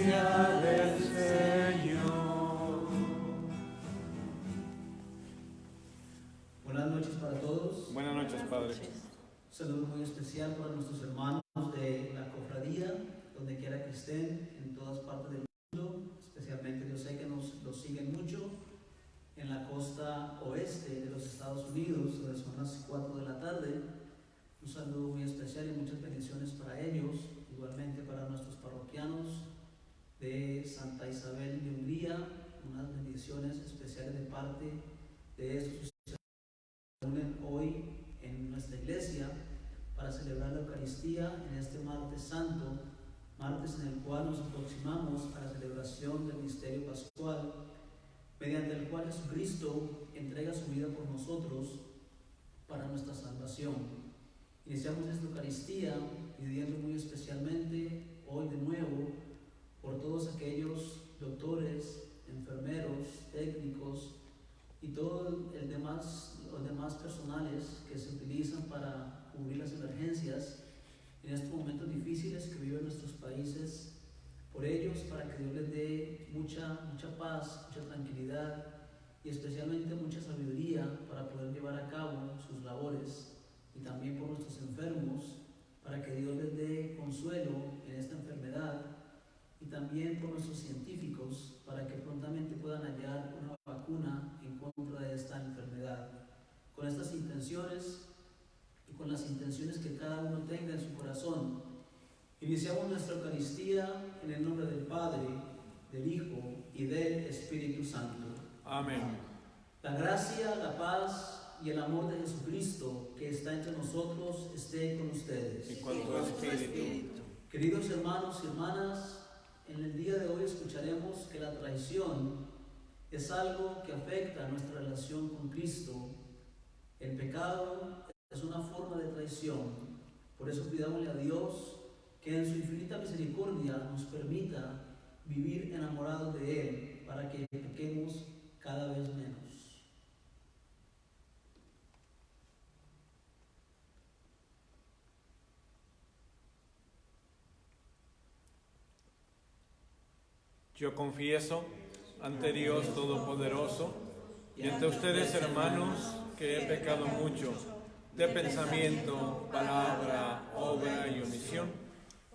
presencia del Señor. Buenas noches para todos. Buenas noches, Padre. Un saludo muy especial para nuestros hermanos de la cofradía, donde quiera que estén, en todas partes del mundo. Especialmente yo sé que nos siguen mucho en la costa oeste de los Estados Unidos, donde son las 4 de la tarde. Un saludo muy especial y muchas bendiciones para ellos, igualmente para nuestros parroquianos de Santa Isabel de Hungría, unas bendiciones especiales de parte de estos que se reúnen hoy en nuestra iglesia para celebrar la Eucaristía en este martes santo, martes en el cual nos aproximamos a la celebración del misterio pascual, mediante el cual Jesucristo entrega su vida por nosotros para nuestra salvación. Iniciamos esta Eucaristía pidiendo muy especialmente hoy de nuevo por todos aquellos doctores, enfermeros, técnicos y todos los demás personales que se utilizan para cubrir las emergencias en estos momentos difíciles que viven nuestros países, por ellos, para que Dios les dé mucha paz, mucha tranquilidad y especialmente mucha sabiduría para poder llevar a cabo sus labores, y también por nuestros enfermos, para que Dios les dé consuelo en esta enfermedad, y también por nuestros científicos, para que prontamente puedan hallar una vacuna en contra de esta enfermedad. Con estas intenciones y con las intenciones que cada uno tenga en su corazón, iniciamos nuestra Eucaristía en el nombre del Padre, del Hijo y del Espíritu Santo. Amén. La gracia, la paz y el amor de Jesucristo que está entre nosotros esté con ustedes. Y con tu espíritu. Queridos hermanos y hermanas, en el día de hoy escucharemos que la traición es algo que afecta a nuestra relación con Cristo. El pecado es una forma de traición. Por eso pidámosle a Dios que en su infinita misericordia nos permita vivir enamorados de Él, para que pequemos cada vez menos. Yo confieso ante Dios Todopoderoso y ante ustedes, hermanos, que he pecado mucho de pensamiento, palabra, obra y omisión,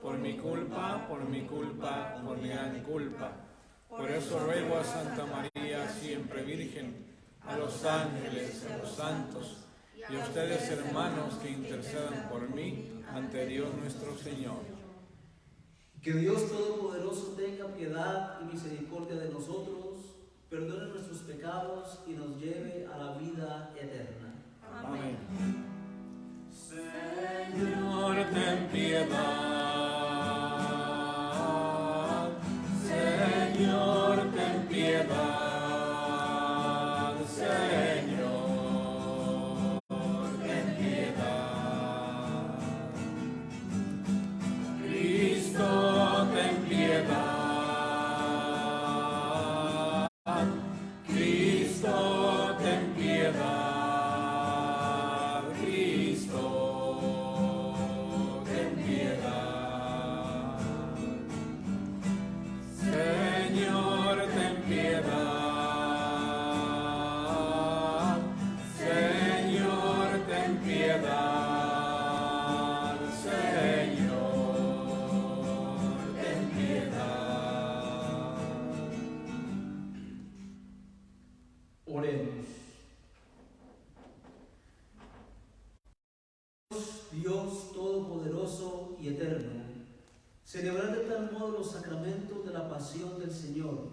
por mi culpa, por mi gran culpa. Por eso ruego a Santa María, siempre Virgen, a los ángeles, a los santos y a ustedes, hermanos, que intercedan por mí ante Dios nuestro Señor. Que Dios Todopoderoso tenga piedad y misericordia de nosotros, perdone nuestros pecados y nos lleve a la vida eterna. Amén. Señor, ten piedad. Señor, ten piedad. Señor, ten piedad. Cristo, ten piedad. Cristo, ten piedad. Cristo, ten piedad. Señor, ten piedad. Señor, ten piedad. Señor, ten piedad. Oremos. Dios Todopoderoso y Eterno, celebrar de tal modo los sacramentos de la pasión del Señor,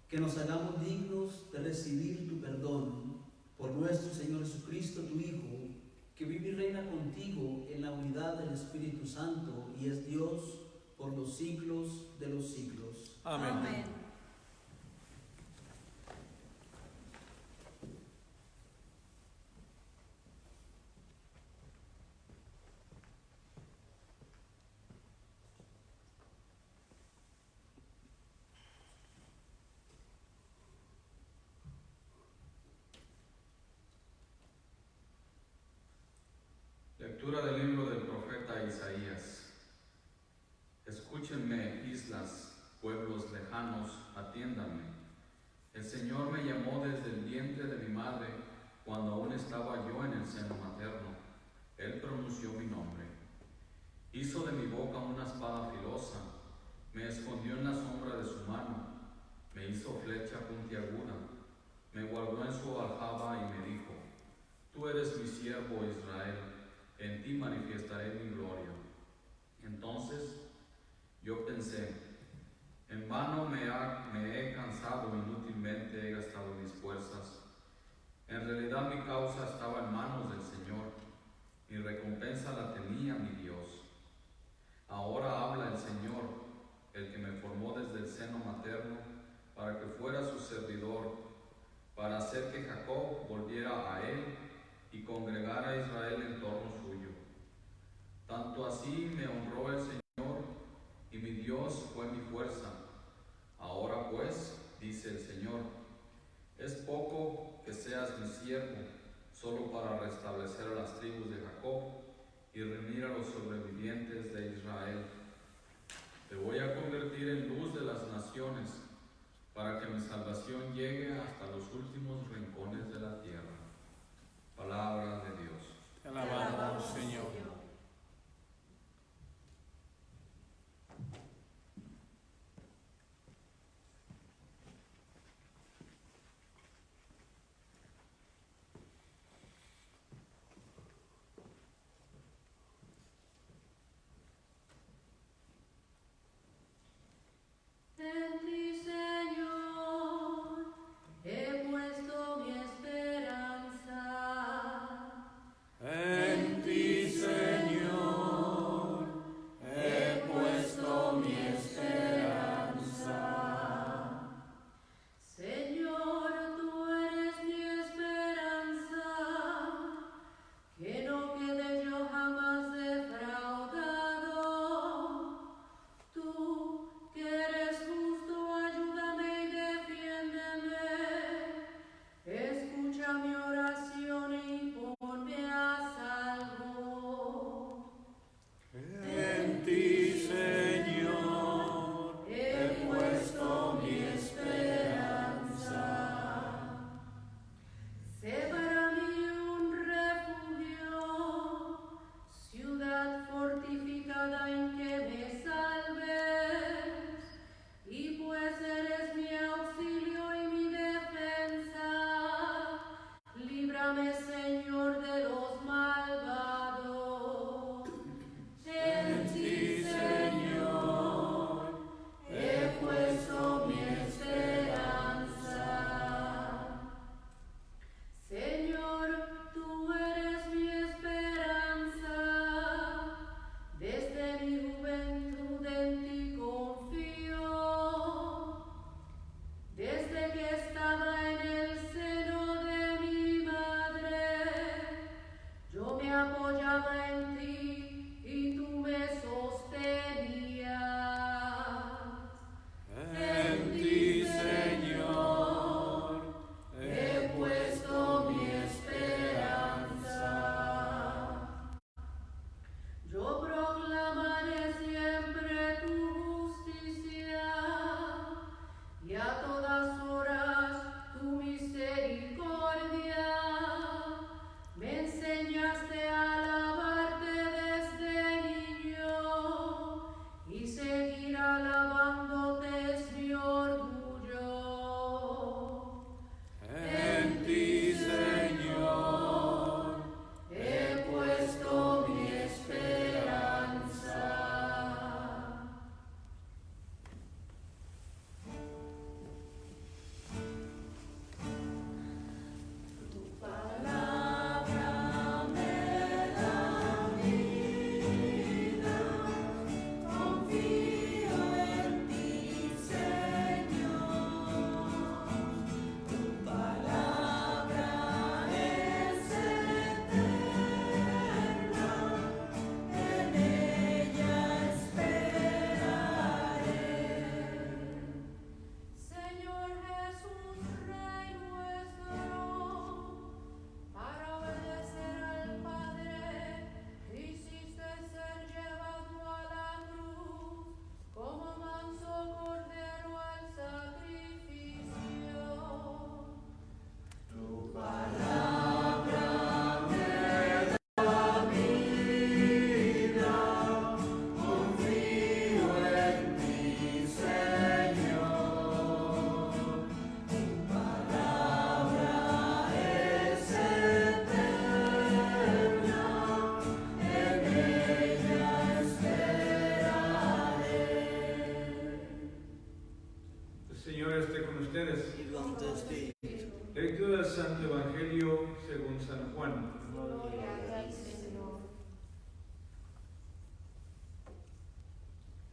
que nos hagamos dignos de recibir tu perdón por nuestro Señor Jesucristo, tu Hijo, que vive y reina contigo en la unidad del Espíritu Santo y es Dios por los siglos de los siglos. Amén. Amén. Lectura del libro del profeta Isaías. Escúchenme, islas, pueblos entiéndanme. El Señor me llamó desde el vientre de mi madre, cuando aún estaba yo en el seno materno. Él pronunció mi nombre. Hizo de mi boca una espada filosa, me escondió en la sombra de su mano, me hizo flecha puntiaguda, me guardó en su aljaba y me dijo: Tú eres mi siervo Israel, en ti manifestaré mi gloria. Entonces yo pensé: en vano me he cansado, inútilmente he gastado mis fuerzas. En realidad mi causa estaba en manos del Señor, mi recompensa la tenía mi Dios. Ahora habla el Señor, el que me formó desde el seno materno, para que fuera su servidor, para hacer que Jacob volviera a él y congregara a Israel en torno suyo. Tanto así me honró el Señor, y mi Dios fue mi fuerza. Ahora pues, dice el Señor, es poco que seas mi siervo, solo para restablecer a las tribus de Jacob y reunir a los sobrevivientes de Israel. Te voy a convertir en luz de las naciones, para que mi salvación llegue hasta los últimos rincones de la tierra. Palabra de Dios. Te alabamos, Señor. En ti, Señor, he puesto mi esperanza. En ti, Señor.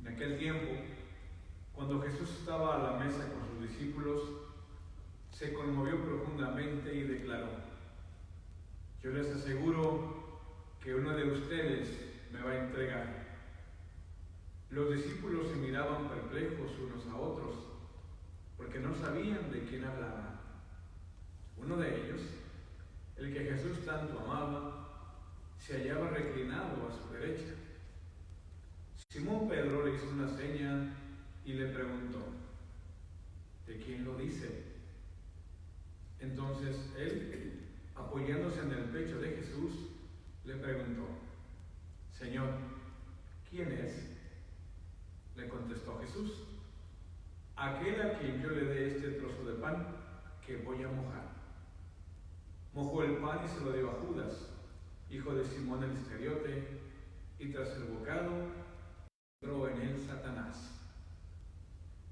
En aquel tiempo, cuando Jesús estaba a la mesa con sus discípulos, se conmovió profundamente y declaró: yo les aseguro que uno de ustedes me va a entregar. Los discípulos se miraban perplejos unos a otros, porque no sabían de quién hablaban. Uno de ellos, el que Jesús tanto amaba, se hallaba reclinado a su derecha. Simón Pedro le hizo una seña y le preguntó: ¿de quién lo dice? Entonces él, apoyándose en el pecho de Jesús, le preguntó: Señor, ¿quién es? Le contestó Jesús: aquel a quien yo le dé este trozo de pan que voy a mojar. Mojó el pan y se lo dio a Judas, hijo de Simón el Iscariote, y tras el bocado entró en él Satanás.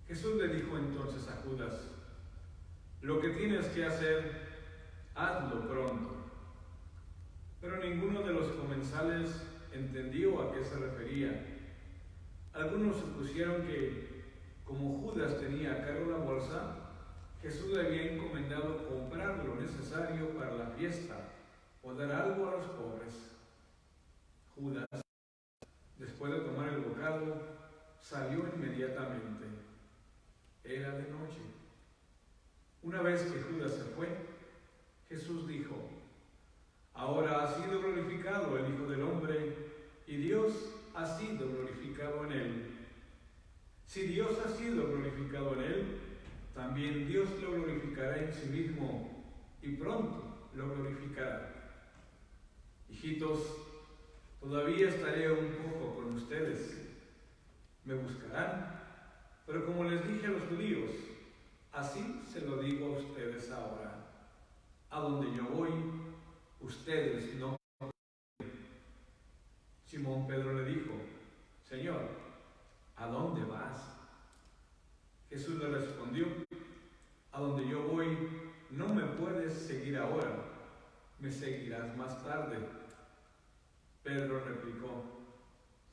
Jesús le dijo entonces a Judas: lo que tienes que hacer, hazlo pronto. Pero ninguno de los comensales entendió a qué se refería. Algunos supusieron que, como Judas tenía a cargo la bolsa, Jesús le había encomendado comprar lo necesario para la fiesta o dar algo a los pobres. Judas, después de tomar el bocado, salió inmediatamente. Era de noche. Una vez que Judas se fue, Jesús dijo: ahora ha sido glorificado el Hijo del Hombre, y Dios ha sido glorificado en él. Si Dios ha sido glorificado en él, también Dios lo glorificará en sí mismo, y pronto lo glorificará. Hijitos, todavía estaré un poco con ustedes. Me buscarán, pero como les dije a los judíos, así se lo digo a ustedes ahora: a donde yo voy, ustedes no pueden. Simón Pedro le dijo: Señor, ¿a dónde vas? Jesús le respondió: a donde yo voy, no me puedes seguir ahora, me seguirás más tarde. Pedro replicó: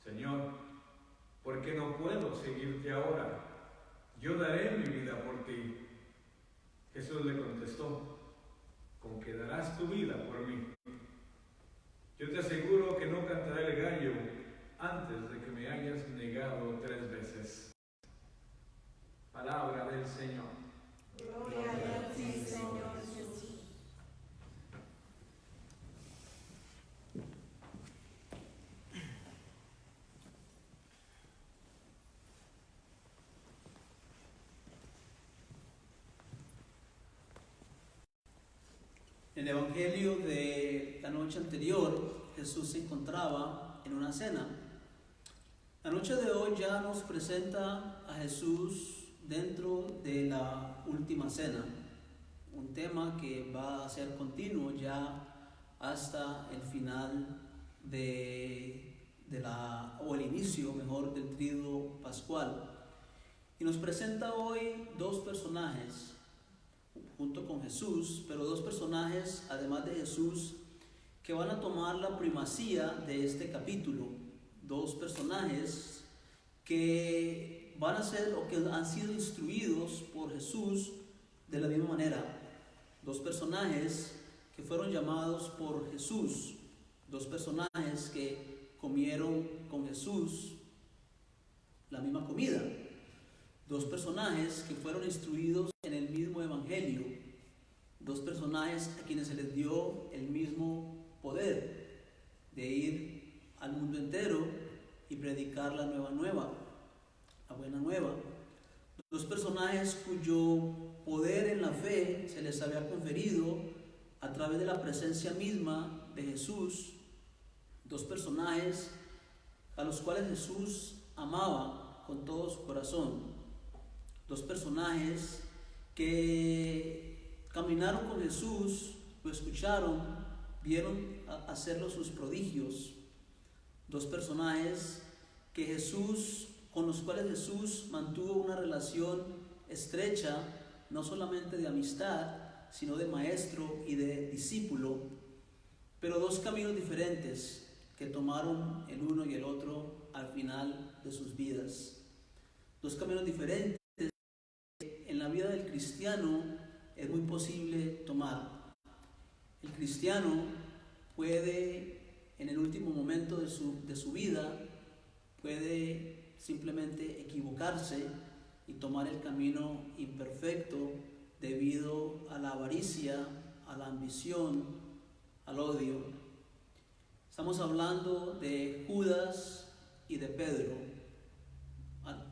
Señor, ¿por qué no puedo seguirte ahora? Yo daré mi vida por ti. Jesús le contestó: ¿con qué darás tu vida por mí? Yo te aseguro que no cantará el gallo antes de que me hayas negado 3 veces. Palabra del Señor. Gloria a ti, Señor Jesús. En el Evangelio de la noche anterior, Jesús se encontraba en una cena. La noche de hoy ya nos presenta a Jesús dentro de la última cena, un tema que va a ser continuo ya hasta el final o el inicio, mejor, del tríodo pascual. Y nos presenta hoy 2 personajes junto con Jesús, pero 2 personajes, además de Jesús, que van a tomar la primacía de este capítulo. 2 personajes que van a ser o que han sido instruidos por Jesús de la misma manera. 2 personajes que fueron llamados por Jesús. 2 personajes que comieron con Jesús la misma comida. 2 personajes que fueron instruidos en el mismo evangelio. 2 personajes a quienes se les dio el mismo poder de ir al mundo entero y predicar la buena nueva. 2 personajes cuyo poder en la fe se les había conferido a través de la presencia misma de Jesús. 2 personajes a los cuales Jesús amaba con todo su corazón. 2 personajes que caminaron con Jesús, lo escucharon, vieron hacerlo sus prodigios. 2 personajes con los cuales Jesús mantuvo una relación estrecha, no solamente de amistad, sino de maestro y de discípulo, pero 2 caminos diferentes que tomaron el uno y el otro al final de sus vidas. Dos caminos diferentes en la vida del cristiano es muy posible tomar. El cristiano puede, en el último momento de su vida, puede simplemente equivocarse y tomar el camino imperfecto debido a la avaricia, a la ambición, al odio. Estamos hablando de Judas y de Pedro,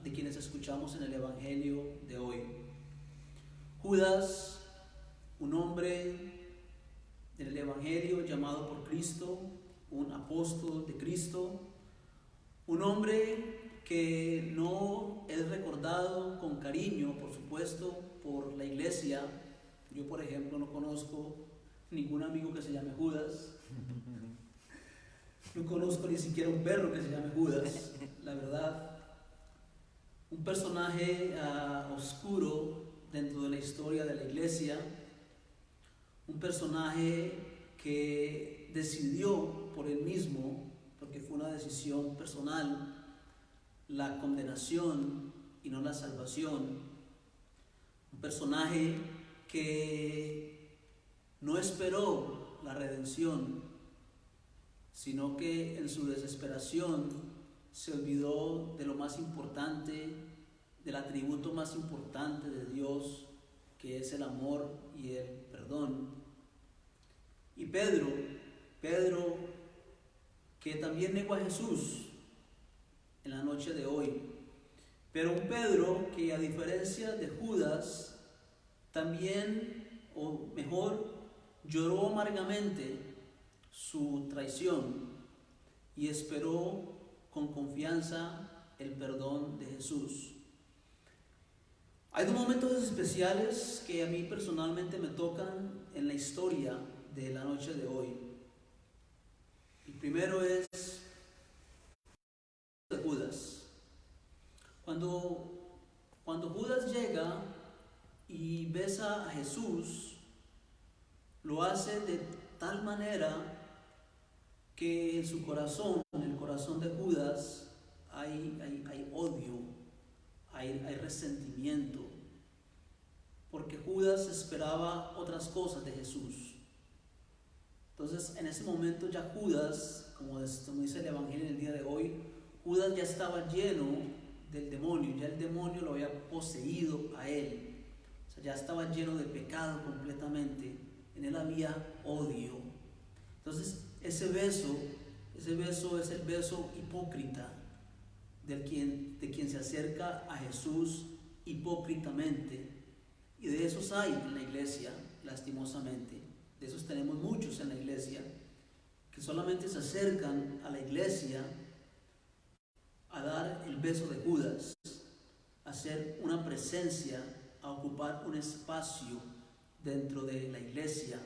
de quienes escuchamos en el Evangelio de hoy. Judas, un hombre del Evangelio llamado por Cristo, un apóstol de Cristo, un hombre que no es recordado con cariño, por supuesto, por la iglesia. Yo, por ejemplo, no conozco ningún amigo que se llame Judas. No conozco ni siquiera un perro que se llame Judas, la verdad. Un personaje oscuro dentro de la historia de la iglesia. Un personaje que decidió por él mismo, porque fue una decisión personal, la condenación y no la salvación. Un personaje que no esperó la redención, sino que en su desesperación se olvidó de lo más importante, del atributo más importante de Dios, que es el amor y el perdón. Y Pedro, que también negó a Jesús en la noche de hoy, pero un Pedro que, a diferencia de Judas, también, o mejor, lloró amargamente su traición y esperó con confianza el perdón de Jesús. Hay dos momentos especiales que a mí personalmente me tocan en la historia de la noche de hoy. El primero es de Judas. Cuando Judas llega y besa a Jesús, lo hace de tal manera que en su corazón, en el corazón de Judas, hay odio, hay resentimiento, porque Judas esperaba otras cosas de Jesús. Entonces, en ese momento ya Judas, como dice el Evangelio en el día de hoy, Judas ya estaba lleno del demonio, ya el demonio lo había poseído a él. O sea, ya estaba lleno de pecado completamente. En él había odio. Entonces, ese beso es el beso hipócrita de quien se acerca a Jesús hipócritamente. Y de esos hay en la iglesia, lastimosamente. De esos tenemos muchos en la iglesia, que solamente se acercan a la iglesia a dar el beso de Judas, a ser una presencia, a ocupar un espacio dentro de la iglesia,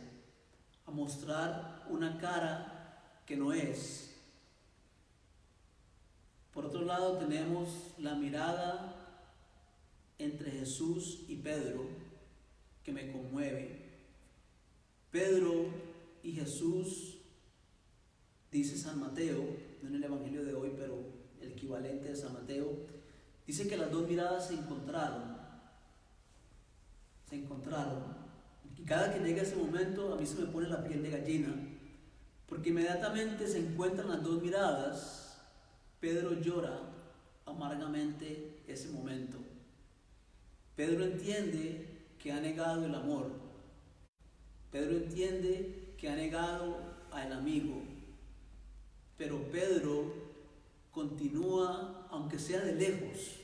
a mostrar una cara que no es. Por otro lado, tenemos la mirada entre Jesús y Pedro, que me conmueve. Pedro y Jesús, dice San Mateo, no en el Evangelio de hoy, pero el equivalente de San Mateo, dice que las dos miradas se encontraron. Y cada que llega ese momento, a mí se me pone la piel de gallina, porque inmediatamente se encuentran las dos miradas. Pedro llora amargamente ese momento. Pedro entiende que ha negado el amor. Pedro entiende que ha negado al amigo. Pero Pedro continúa, aunque sea de lejos,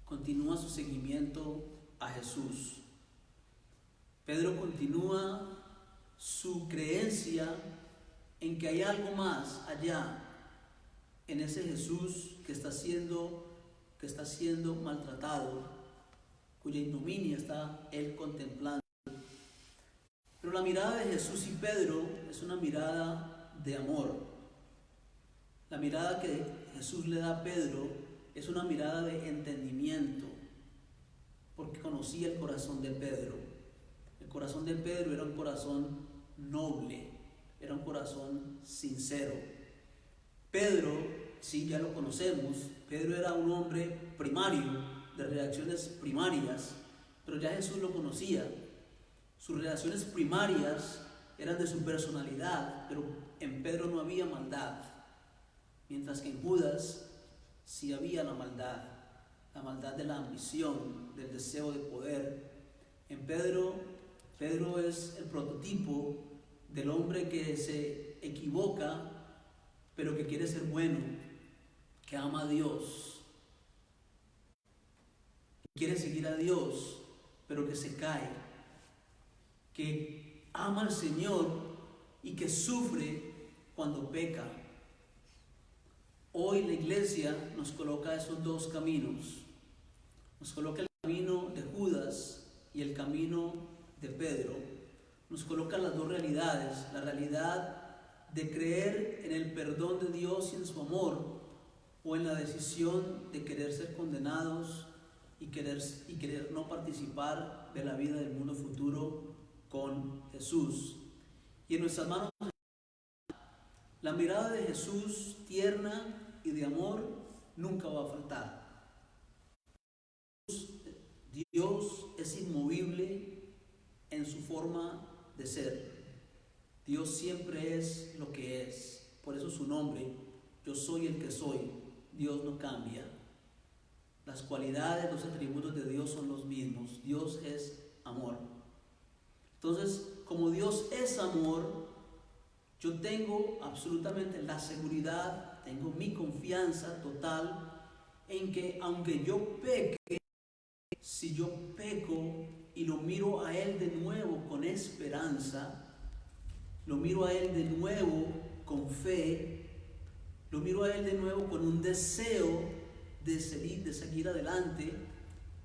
continúa su seguimiento a Jesús. Pedro continúa su creencia en que hay algo más allá, en ese Jesús que está siendo maltratado, cuya ignominia está él contemplando. Pero la mirada de Jesús y Pedro es una mirada de amor. La mirada que Jesús le da a Pedro es una mirada de entendimiento, porque conocía el corazón de Pedro. El corazón de Pedro era un corazón noble, era un corazón sincero. Pedro sí, ya lo conocemos. Pedro era un hombre primario, de reacciones primarias, pero ya Jesús lo conocía. Sus reacciones primarias eran de su personalidad, pero en Pedro no había maldad, mientras que en Judas sí había la maldad de la ambición, del deseo de poder. En Pedro es el prototipo del hombre que se equivoca, pero que quiere ser bueno, que ama a Dios, quiere seguir a Dios, pero que se cae, que ama al Señor y que sufre cuando peca. Hoy la iglesia nos coloca esos dos caminos. Nos coloca el camino de Judas y el camino de Pedro. Nos coloca las dos realidades, la realidad de creer en el perdón de Dios y en su amor, o en la decisión de querer ser condenados y querer no participar de la vida del mundo futuro con Jesús. Y en nuestras manos la mirada de Jesús, tierna y de amor, nunca va a faltar. Dios es inmovible en su forma de ser. Dios siempre es lo que es. Por eso su nombre, yo soy el que soy. Dios no cambia. Las cualidades, los atributos de Dios son los mismos. Dios es amor. Entonces, como Dios es amor, yo tengo absolutamente la seguridad, tengo mi confianza total en que aunque yo peque, si yo peco y lo miro a Él de nuevo con esperanza, lo miro a Él de nuevo con fe, lo miro a Él de nuevo con un deseo de seguir adelante,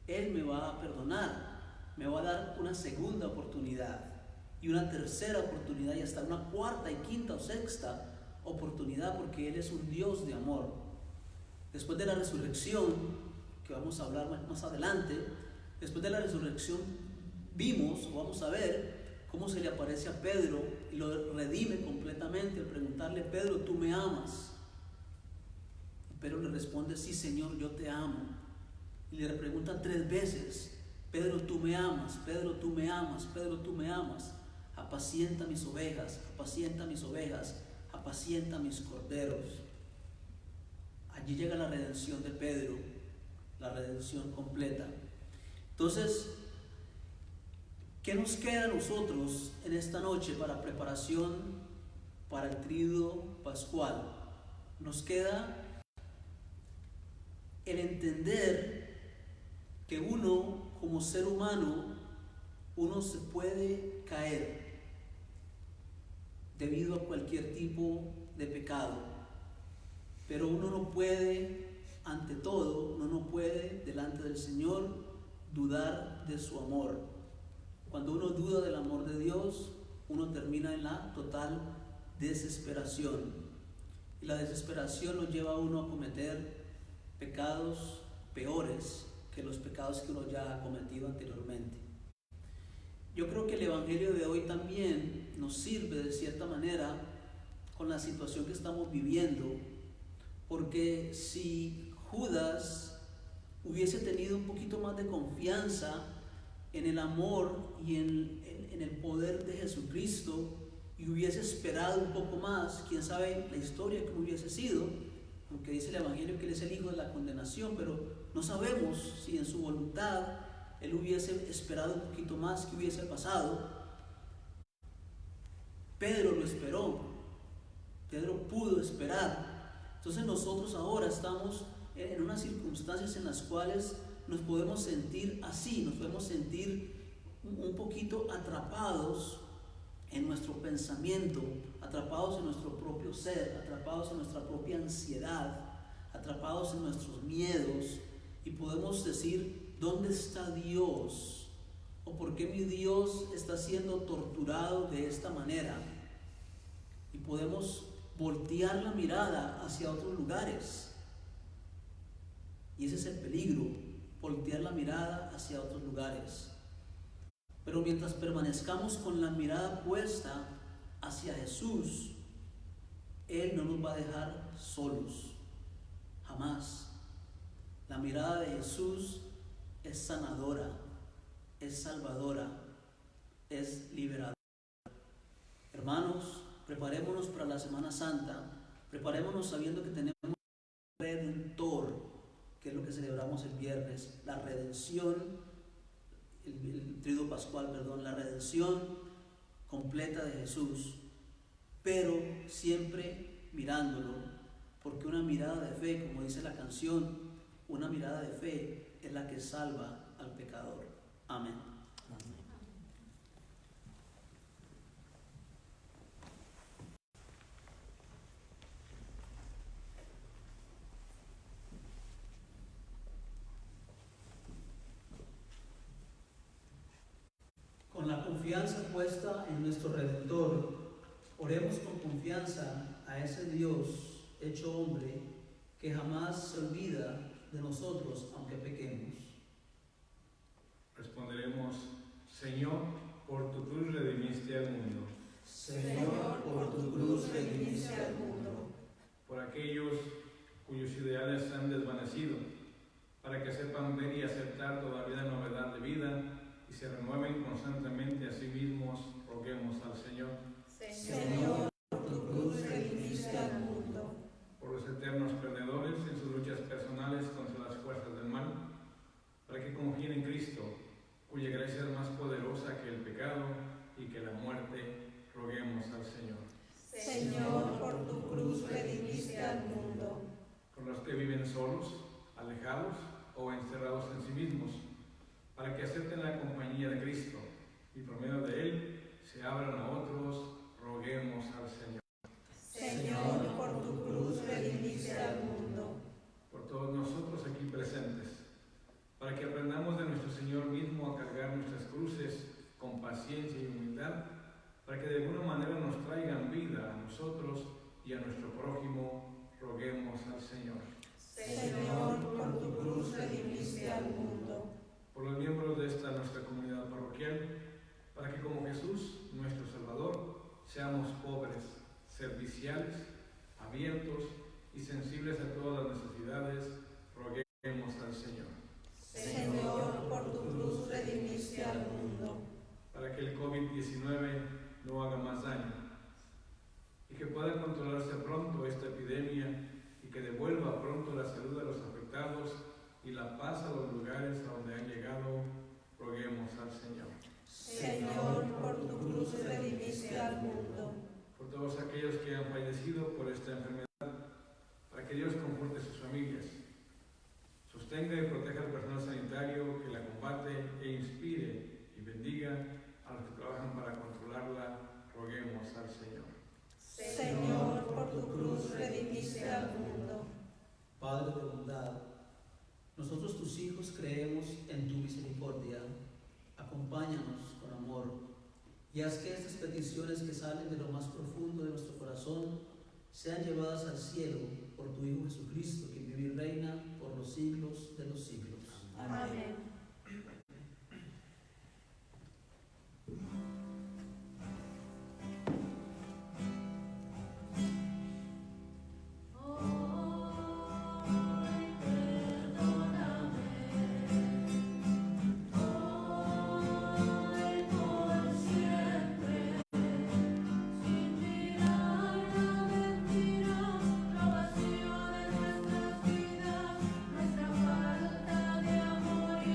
Él me va a perdonar, me va a dar una segunda oportunidad y una tercera oportunidad y hasta una cuarta y quinta o sexta oportunidad, porque Él es un Dios de amor. Después de la resurrección, que vamos a hablar más adelante, después de la resurrección vamos a ver cómo se le aparece a Pedro y lo redime completamente al preguntarle: Pedro, ¿tú me amas? Y Pedro le responde: sí, Señor, yo te amo. Y le pregunta 3 veces: Pedro, ¿tú me amas? Pedro, ¿tú me amas? Pedro, ¿tú me amas? Apacienta mis ovejas, apacienta mis ovejas, apacienta mis corderos. Allí llega la redención de Pedro, la redención completa. Entonces, ¿qué nos queda a nosotros en esta noche para preparación para el tríodo pascual? Nos queda el entender que uno, como ser humano, uno se puede caer debido a cualquier tipo de pecado, pero uno no puede, ante todo, uno no puede delante del Señor dudar de su amor. Cuando uno duda del amor de Dios, uno termina en la total desesperación. Y la desesperación lo lleva a uno a cometer pecados peores que los pecados que uno ya ha cometido anteriormente. Yo creo que el Evangelio de hoy también nos sirve de cierta manera con la situación que estamos viviendo, porque si Judas hubiese tenido un poquito más de confianza en el amor y en el poder de Jesucristo y hubiese esperado un poco más, quién sabe la historia que hubiese sido, aunque dice el Evangelio que Él es el hijo de la condenación, pero no sabemos si en su voluntad Él hubiese esperado un poquito más, que hubiese pasado. Pedro lo esperó, Pedro pudo esperar. Entonces nosotros ahora estamos en unas circunstancias en las cuales nos podemos sentir así, nos podemos sentir un poquito atrapados en nuestro pensamiento, atrapados en nuestro propio ser, atrapados en nuestra propia ansiedad, atrapados en nuestros miedos, y podemos decir: ¿dónde está Dios? ¿O por qué mi Dios está siendo torturado de esta manera? Y podemos voltear la mirada hacia otros lugares. Y ese es el peligro, voltear la mirada hacia otros lugares. Pero mientras permanezcamos con la mirada puesta hacia Jesús, Él no nos va a dejar solos. jamás. La mirada de Jesús es sanadora, es salvadora, es liberadora. Hermanos, preparémonos para la Semana Santa, preparémonos sabiendo que tenemos un Redentor, que es lo que celebramos el viernes, la redención, el triduo pascual, perdón, la redención completa de Jesús, pero siempre mirándolo, porque una mirada de fe, como dice la canción, una mirada de fe es la que salva al pecador. Amén. Con la confianza puesta en nuestro Redentor, oremos con confianza a ese Dios hecho hombre que jamás se olvida de nosotros aunque pequemos. Responderemos: Señor, por tu cruz redimiste al mundo. Señor, por tu cruz redimiste al mundo. Por aquellos cuyos ideales se han desvanecido, para que sepan ver y aceptar toda vida novedad de vida y se renueven constantemente a sí mismos, roguemos al Señor. Señor, por tu cruz redimiste al mundo. Por los eternos perdedores en sus luchas personales contra las fuerzas del mal, para que confíen en Cristo, cuya gracia es más poderosa que el pecado y que la muerte, roguemos al Señor. Señor, por tu cruz redimiste al mundo. Por los que viven solos, alejados o encerrados en sí mismos, para que acepten la compañía de Cristo y por medio de Él se abran a otros, roguemos al Señor. Señor, por tu cruz redimiste al mundo. Por todos nosotros aquí presentes, para que aprendamos de nuestro Señor mismo a cargar nuestras cruces con paciencia y humildad, para que de alguna manera nos traigan vida a nosotros y a nuestro prójimo, roguemos al Señor. Señor, por tu cruz redimiste al mundo. Por los miembros de esta nuestra comunidad parroquial, para que como Jesús, nuestro Salvador, seamos pobres, serviciales, abiertos y sensibles a todas las necesidades, roguemos al Señor. Señor, por tu cruz redimiste al mundo. Para que el COVID-19 no haga más daño y que pueda controlarse pronto esta epidemia y que devuelva pronto la salud a los afectados y la paz a los lugares a donde han llegado, roguemos al Señor. Señor, por tu cruz redimiste al mundo. Por todos aquellos que han fallecido por esta enfermedad, para que Dios conforte sus familias, sostenga y proteja al personal sanitario que la combate e inspire y bendiga a los que trabajan para controlarla, roguemos al Señor. Señor, por tu cruz redimiste al mundo. Padre de bondad, nosotros tus hijos creemos en tu misericordia. Acompáñanos con amor y haz que estas peticiones que salen de lo más profundo de nuestro corazón sean llevadas al cielo por tu Hijo Jesucristo, que vive y reina por los siglos de los siglos. Amén. Nuestra falta de amor y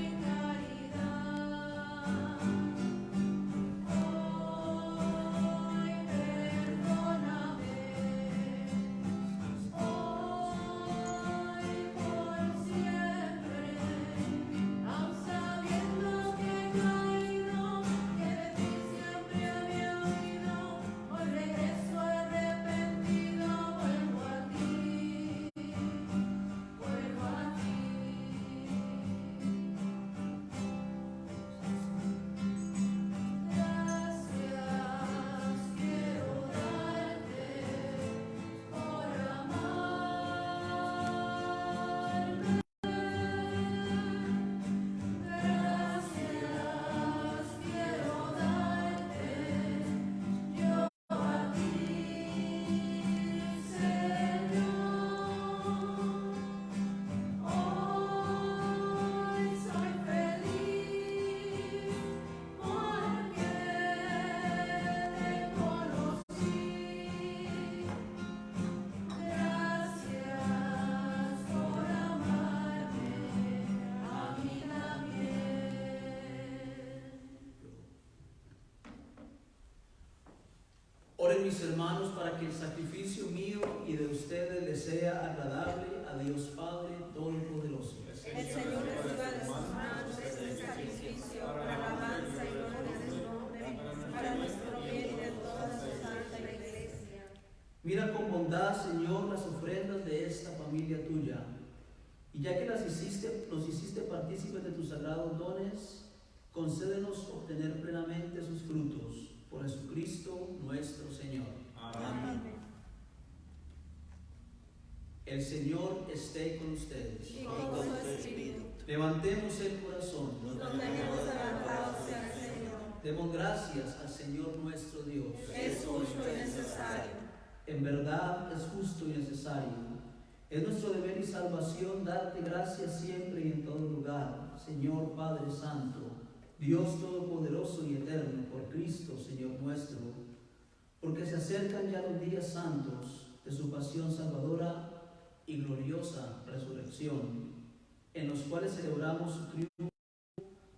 mis hermanos para que el sacrificio mío y de ustedes les sea agradable a Dios Padre Todopoderoso. El Señor reciba de sus manos este sacrificio para alabanza y gloria de su nombre, para nuestro bien y de toda su santa iglesia. Mira con bondad, Señor, las ofrendas de esta familia tuya, y ya que los hiciste partícipes de tus sagrados dones, concédenos obtener plenamente sus frutos. Por Jesucristo nuestro Señor. Amén. El Señor esté con ustedes. Y con su espíritu. Levantemos el corazón. Nos tenemos levantados hacia el Señor. Demos gracias al Señor nuestro Dios. Es justo y necesario. En verdad es justo y necesario. Es nuestro deber y salvación darte gracias siempre y en todo lugar, Señor Padre Santo, Dios Todopoderoso y Eterno, por Cristo, Señor nuestro, porque se acercan ya los días santos de su pasión salvadora y gloriosa resurrección, en los cuales celebramos su triunfo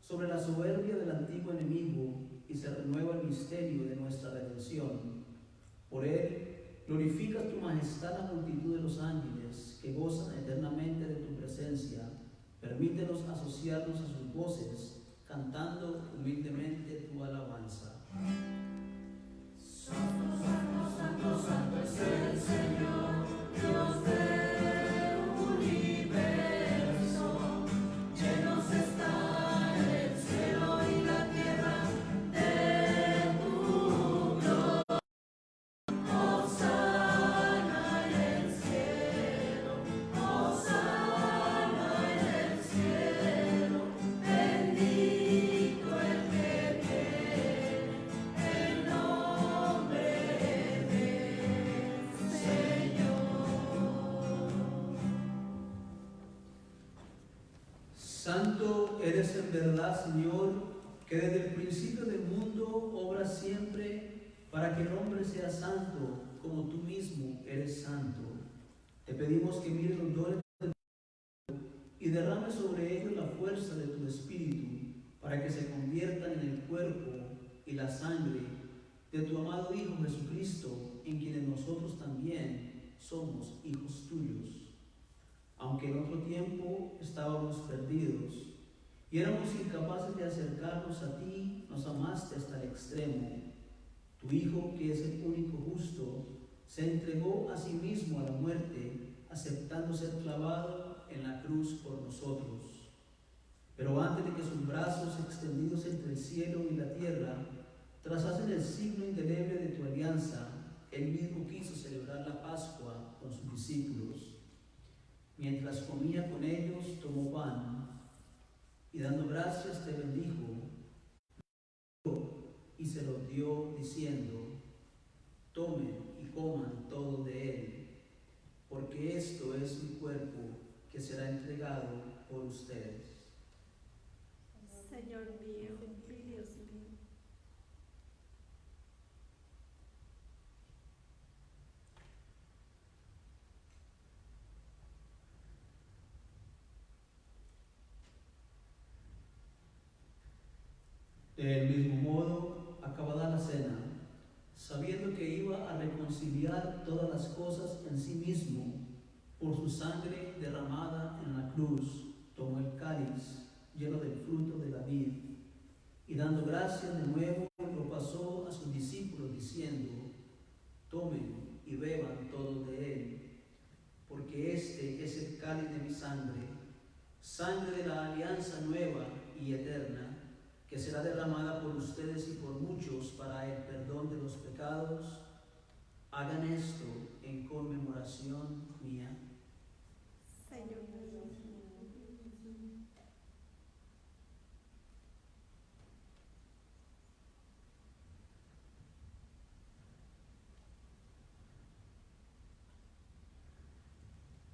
sobre la soberbia del antiguo enemigo y se renueva el misterio de nuestra redención. Por él, glorifica tu majestad la multitud de los ángeles que gozan eternamente de tu presencia. Permítenos asociarnos a sus voces, cantando humildemente tu alabanza. Santo, santo, santo, santo es el Señor, Dios del universo. Llenos está el cielo y la tierra de tu gloria. Hosana en el cielo, hosana en el cielo. Bendito el que viene en nombre del Señor. Santo eres en verdad, Señor, que desde el principio del mundo obras siempre para que el hombre sea santo, como tú mismo eres santo. Te pedimos que mires los dones del mundo y derrames sobre ellos la fuerza de tu Espíritu, para que se conviertan en el cuerpo y la sangre de tu amado Hijo Jesucristo, en quienes nosotros también somos hijos tuyos. Aunque en otro tiempo estábamos perdidos y éramos incapaces de acercarnos a ti, nos amaste hasta el extremo. Tu Hijo, que es el único justo, se entregó a sí mismo a la muerte, aceptando ser clavado en la cruz por nosotros. Pero antes de que sus brazos extendidos entre el cielo y la tierra trazasen el signo indeleble de tu alianza, él mismo quiso celebrar la Pascua con sus discípulos. Mientras comía con ellos, tomó pan y dando gracias te bendijo y se los dio diciendo: tomen y coman todo de él, porque esto es mi cuerpo que será entregado por ustedes. Señor mío y Dios mío. Del mismo modo, acabada la cena, sabiendo que iba a reconciliar todas las cosas en sí mismo por su sangre derramada en la cruz, tomó el cáliz lleno del fruto de la vid y dando gracias de nuevo lo pasó a sus discípulos diciendo: tomen y beban todos de él, porque este es el cáliz de mi sangre, sangre de la alianza nueva y eterna, que será derramada por ustedes y por muchos para el perdón de los pecados. Hagan esto en conmemoración mía. Señor mío.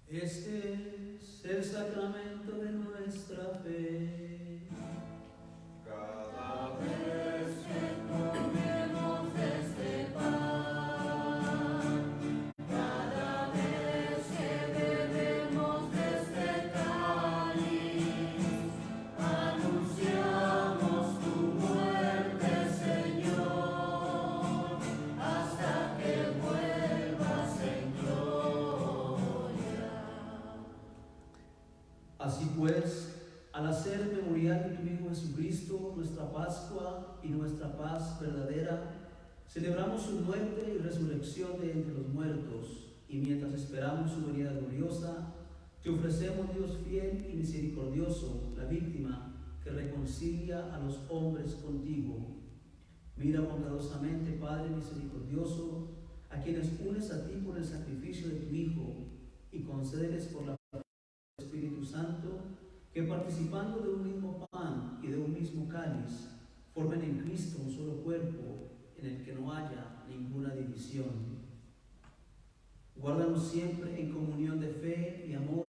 Este es el sacramento de nuestra fe. Cada vez que comemos este pan, cada vez que bebemos de este cáliz, anunciamos tu muerte, Señor, hasta que Así pues, al hacer el memorial de tu Hijo Jesucristo, nuestra Pascua y nuestra paz verdadera, celebramos su muerte y resurrección de entre los muertos, y mientras esperamos su venida gloriosa, te ofrecemos, Dios fiel y misericordioso, la víctima que reconcilia a los hombres contigo. Mira bondadosamente, Padre misericordioso, a quienes unes a ti por el sacrificio de tu Hijo, y concédeles por la del Espíritu Santo, que participando de un mismo pan y de un mismo cáliz, formen en Cristo un solo cuerpo, en el que no haya ninguna división. Guárdanos siempre en comunión de fe y amor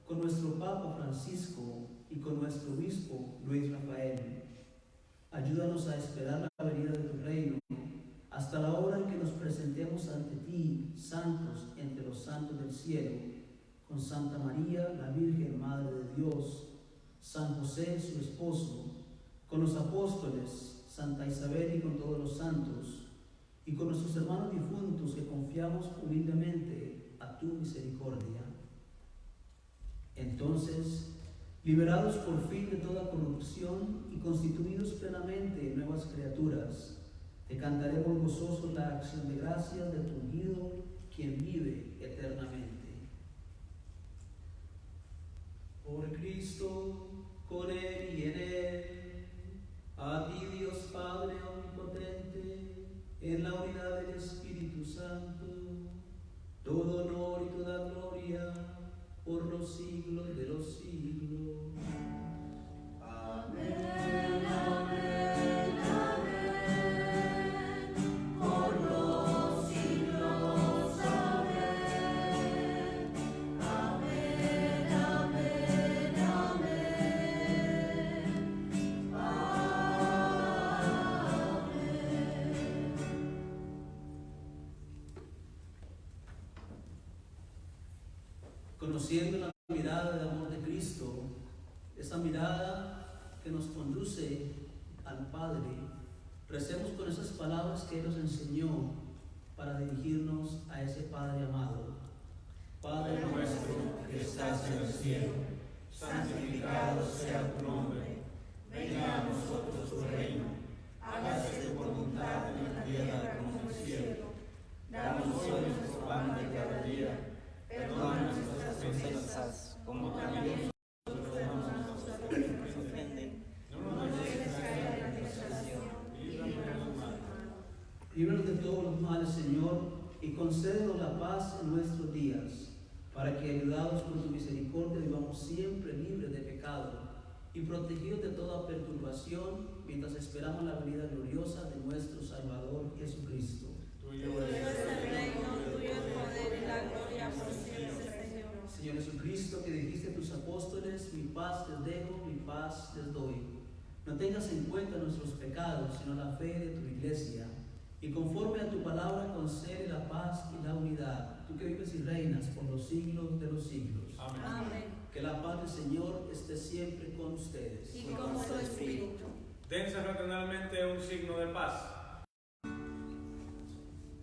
con nuestro Papa Francisco y con nuestro Obispo Luis Rafael. Ayúdanos a esperar la venida de tu reino hasta la hora en que nos presentemos ante ti, santos entre los santos del cielo, con Santa María, la Virgen Madre de Dios, San José, su esposo, con los apóstoles, Santa Isabel y con todos los santos, y con nuestros hermanos difuntos que confiamos humildemente a tu misericordia. Entonces, liberados por fin de toda corrupción y constituidos plenamente nuevas criaturas, te cantaremos gozosos la acción de gracias de tu ungido, quien vive eternamente. Por Cristo, con Él y en Él, a ti Dios Padre omnipotente, en la unidad del Espíritu Santo, todo honor y toda gloria por los siglos de los siglos. Amén, amén, amén, por los siglos, amén, amén, amén, amén, amén. Conociendo la mirada de amor de Cristo, esa mirada que nos conduce al Padre, recemos con esas palabras que Él nos enseñó para dirigirnos a ese Padre amado. Padre nuestro que estás en el cielo, santificado sea tu nombre. Venga a nosotros tu reino. Hágase tu voluntad en la tierra como en el cielo. Danos hoy nuestro pan de cada día. Perdona nuestras ofensas, como también nosotros perdonamos a los que nos ofenden. No nos dejes caer en la tentación, líbranos del mal. Líbranos de todos los males, Señor, y concédenos la paz en nuestros días, para que, ayudados por tu misericordia, vivamos siempre libres de pecado y protegidos de toda perturbación, mientras esperamos la venida gloriosa de nuestro Salvador Jesucristo. Tuyo es el reino, tuyo el poder y la gloria por siempre, Señor. Señor Jesucristo, que dijiste a tus apóstoles, mi paz les dejo, mi paz les doy. No tengas en cuenta nuestros pecados, sino la fe de tu iglesia. Y conforme a tu palabra, concede la paz y la unidad. Tú que vives y reinas por los siglos de los siglos. Amén. Amén. Que la paz del Señor esté siempre con ustedes. Y con su espíritu. Dense fraternalmente un signo de paz.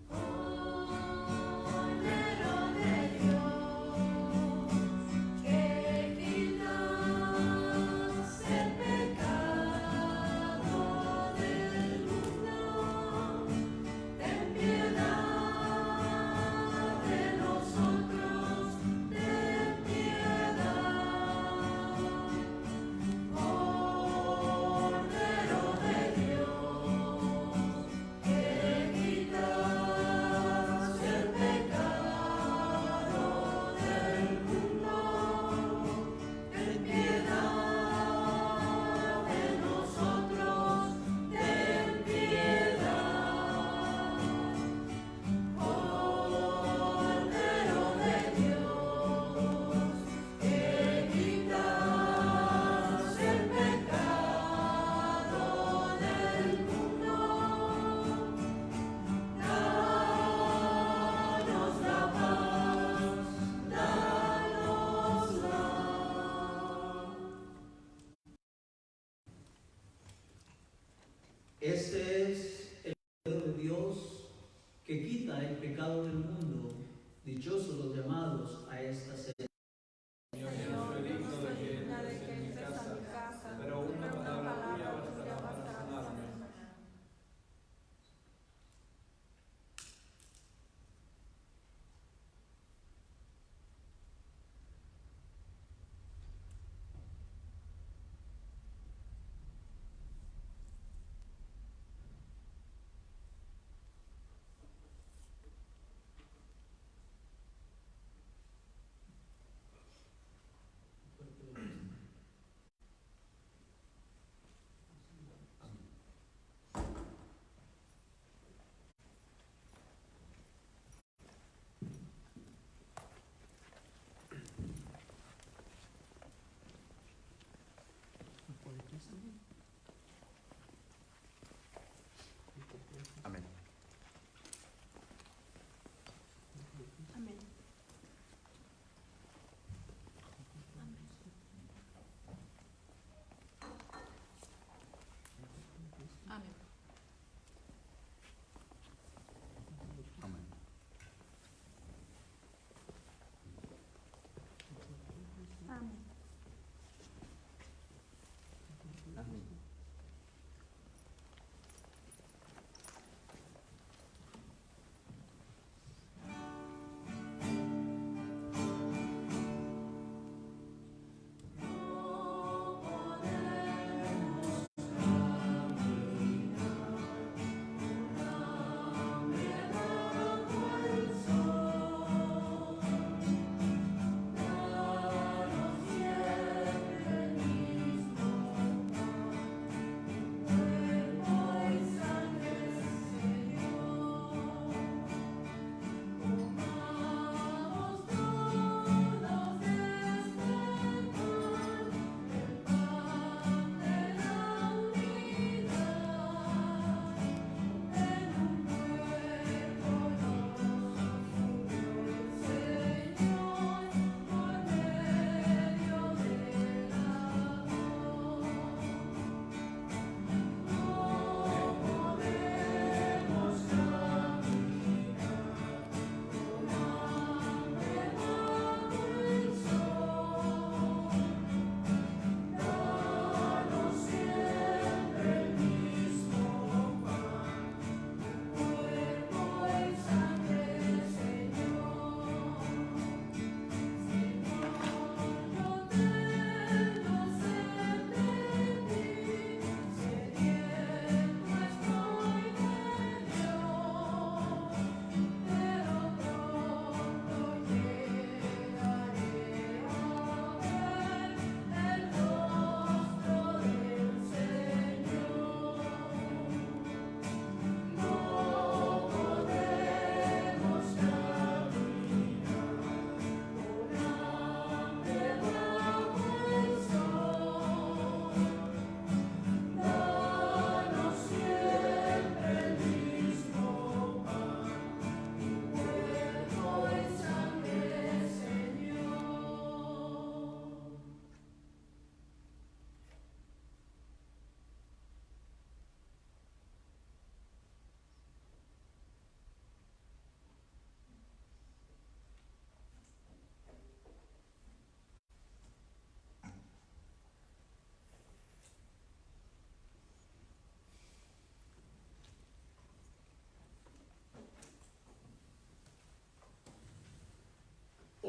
Cordero de Dios, que quitas el pecado del mundo, ten piedad de nosotros, ten piedad. Cordero de Dios, que quitas el pecado del mundo, ten piedad de nosotros, ten piedad. Cordero de Dios, que quitas el pecado del mundo, danos la paz, danosla. Este es el Cordero de Dios que quita el pecado del mundo. Dichosos los llamados a esta cena. Señor, yo no soy digno de que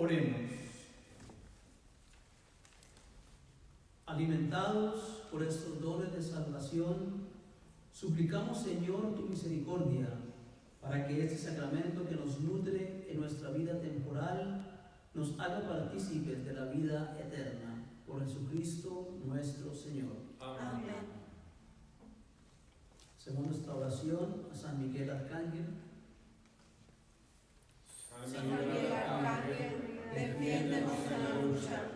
Oremos. Alimentados por estos dones de salvación, suplicamos, Señor, tu misericordia, para que este sacramento que nos nutre en nuestra vida temporal nos haga partícipes de la vida eterna. Por Jesucristo nuestro Señor. Amén. Según nuestra oración, a San Miguel Arcángel. San Miguel Arcángel, defiéndenos en la lucha.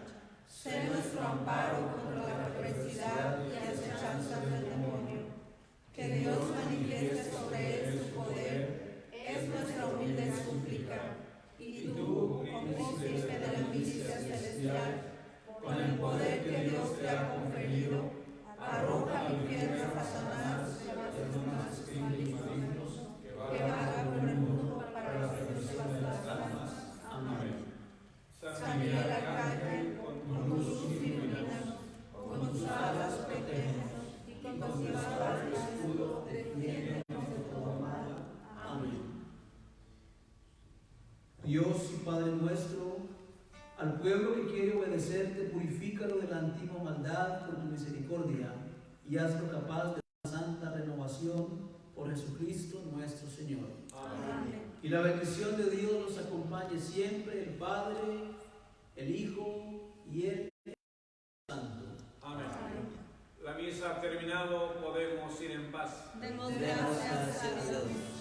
Sé nuestro amparo contra la perversidad y acechanzas del demonio. Que Dios manifieste sobre él su poder, es nuestra humilde súplica. Y tú, como príncipe de la milicia celestial, con el poder que Dios te ha conferido, arroja al infierno a Satanás y a los demás espíritus malignos que vagan por el mundo para la perdición de las almas. Amén. San Miguel Arcángel, con luz ilumínanos, con tus alas protégenos, y con tu espada y escudo defiéndenos de todo mal. Amén. Dios y Padre nuestro, al pueblo que quiere obedecerte, purifícalo de la antigua maldad con tu misericordia y hazlo capaz de una santa renovación por Jesucristo nuestro Señor. Amén. Y la bendición de Dios nos acompañe siempre, el Padre, el Hijo y el Santo. Amén. La misa ha terminado, podemos ir en paz. Demos gracias a Dios.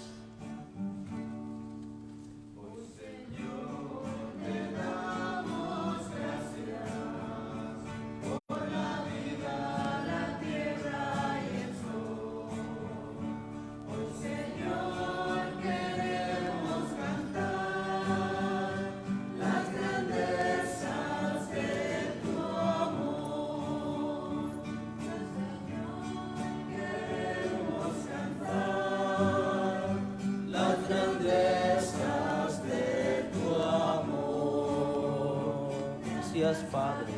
Gracias, Padre.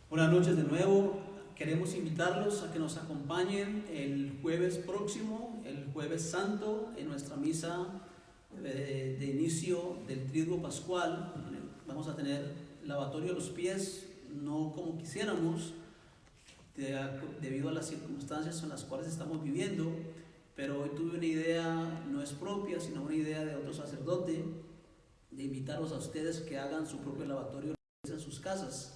Buenas noches de nuevo. Queremos invitarlos a que nos acompañen el jueves próximo, el jueves santo, en nuestra misa de inicio del Triduo Pascual. Vamos a tener lavatorio de los pies, no como quisiéramos, debido a las circunstancias en las cuales estamos viviendo, pero hoy tuve una idea, no es propia, sino una idea de otro sacerdote, de invitarlos a ustedes que hagan su propio lavatorio en sus casas.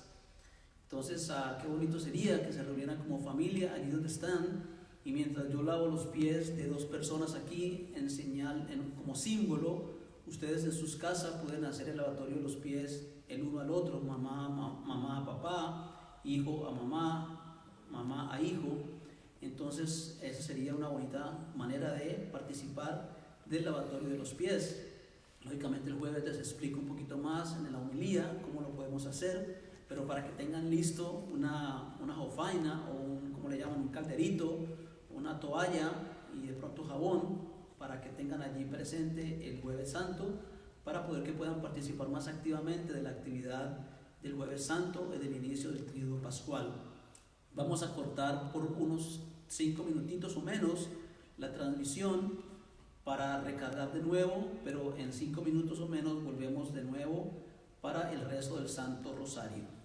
Entonces, qué bonito sería que se reunieran como familia allí donde están, y mientras yo lavo los pies de dos personas aquí en señal, como símbolo, ustedes en sus casas pueden hacer el lavatorio de los pies el uno al otro, mamá a papá, hijo a mamá, mamá a hijo. Entonces, esa sería una bonita manera de participar del lavatorio de los pies. Lógicamente el jueves les explico un poquito más en la homilía cómo lo podemos hacer, pero para que tengan listo una jofaina o como le llaman, un calderito, una toalla y de pronto jabón, para que tengan allí presente el Jueves Santo, para poder que puedan participar más activamente de la actividad del Jueves Santo y del inicio del Triduo Pascual. Vamos a cortar por unos 5 minutitos o menos la transmisión para recargar de nuevo, pero en 5 minutos o menos volvemos de nuevo para el rezo del Santo Rosario.